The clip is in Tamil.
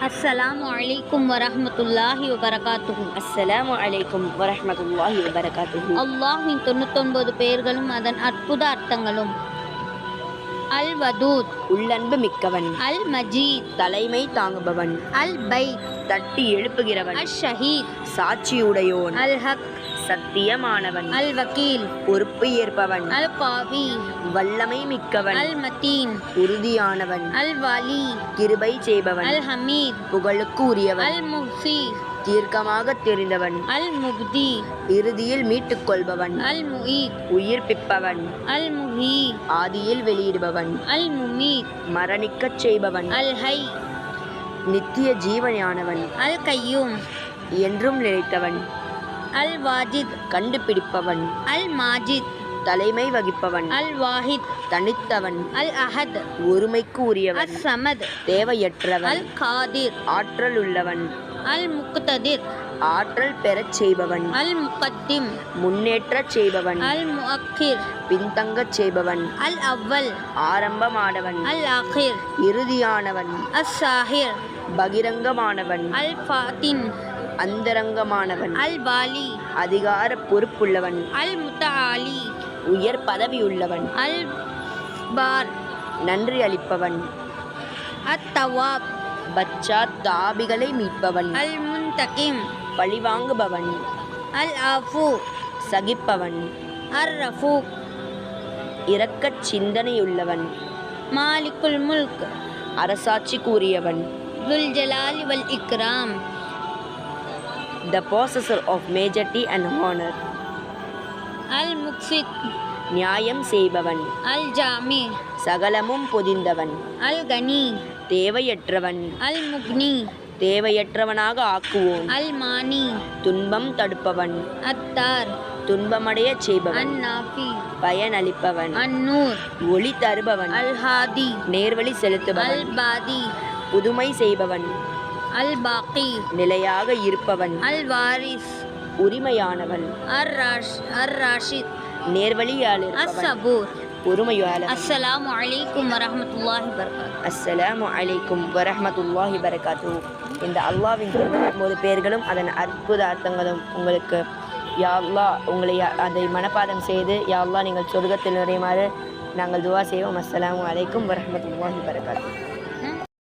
அஸ்ஸலாமு அலைக்கும் வரஹ்மத்துல்லாஹி வபரகாத்துஹு. அஸ்ஸலாமு அலைக்கும் வரஹ்மத்துல்லாஹி வபரகாத்துஹு. அல்லாஹ்வின் 99 பெயர்களும் அதன் அற்புத அர்த்தங்களும். அல் வதூத், உள்ளன்பு மிக்கவன். அல் மஜீத், தலைமை தாங்குபவன். அல் பைத், தட்டி எழுப்புகிறவன். அல் ஷஹீத், சாட்சியுடையோன். அல் ஹக், சத்தியமானவன். அல் வக்கீல், பொறுப்பு ஏற்பவன். அல் காவி, வல்லமை மிக்கவன். அல் மத்தீன், உறுதியானவன். அல் வாலி, கிருபை செய்பவன். அல் ஹமீத், புகழுக்கு உரியவன். அல் முஃபி, தீர்க்கமாக தெரிந்தவன். அல் முப்தி, இறுதியில் மீட்டுக் கொள்பவன். அல் முஈத், உயிர்ப்பிப்பவன். அல் முஹி, ஆதியில் வெளியிடுபவன். அல் முமீத், மரணிக்கச் செய்பவன். அல் ஹை, நித்திய ஜீவனானவன். அல் கையூம், என்றும் நிலைத்தவன். அல் வாஜித், கண்டுபிடிப்பவன். அல் மாஜித், தலைமை வகிப்பவன். அல் வாஹித், தனித்தவன். அல் அஹத், ஒருமைக்கு உரியவன். அல் சமத், தேவையற்றவன். அல் காதிர், ஆற்றல் உள்ளவன். அல் முக்ததிர், ஆற்றல் பெறச் செய்பவன். அல் முகத்திம், முன்னேற்றச் செய்பவன். அல் முஅக்கிர், பின்தங்கச் செய்பவன். அல் அவ்வல், ஆரம்பமானவன். அல் ஆகிர், இறுதியானவன். அல் சாஹிர், பகிரங்கமானவன். அல் ஃபாத்தின், அந்தரங்கமானவன். அல் வாலி, அதிகார பொறுப்புள்ளவன். அல் முத்தஆலி, உயர் பதவியுள்ளவன். அல் பார், நன்றி அளிப்பவன். அத் தவாப், பச்சா தாபிகளை மீட்பவன். அல் முன்தகிம், பழிவாங்குபவன். அல் ஆஃபு, சகிப்பவன். அர் ரஃபூக், இரக்கச் சிந்தனையுள்ளவன். மாலிகுல் முல்க், அரசாட்சி கூறியவன். துல் ஜலாலி வல் Ikram, The possessor of majesty and honor. அல் முக்சித், நியாயம் செய்பவன். அல் ஜாமி, சகலமும் பொதிந்தவன். அல் கனி, தேவையற்றவன். அல் முக்னி, தேவையற்றவனாக ஆக்குவோன். அல் மானி, துன்பம் தடுப்பவன். அத்தார், துன்பமடையச் செய்பவன். அன் நாஃபி, பயனளிப்பவன். அன் நூர், ஒளி தருபவன். அல் ஹாதி, நேர்வழி செலுத்துபவன். அல் பாதி, புதுமை செய்பவன். அல் பாக்கி, நிலையாக இருப்பவன். அல் வாரிஸ், உரிமையானவன். அர் ராஷித், நேர்வழியாளர். அஸ் சபூர். பொறுமையாளர். அஸ்ஸலாமு அலைக்கும் வரஹ்மத்துல்லாஹி வபரகாத்துஹு. அஸ்ஸலாமு அலைக்கும் வரஹ்மத்துல்லாஹி வபரகாத்துஹு. இந்த அல்லாஹ்வின் 99 பெயர்களும் அதன் அற்புத அர்த்தங்களும் உங்களுக்கு யா அல்லாஹ் உங்களை அதை மனப்பாடம் செய்து யா அல்லாஹ் நீங்கள் சொர்க்கத்தில் நுழையுமாறு நாங்கள் துவா செய்வோம். அஸ்ஸலாமு அலைக்கும் வரஹ்மத்துல்லாஹி வபரகாத்துஹு.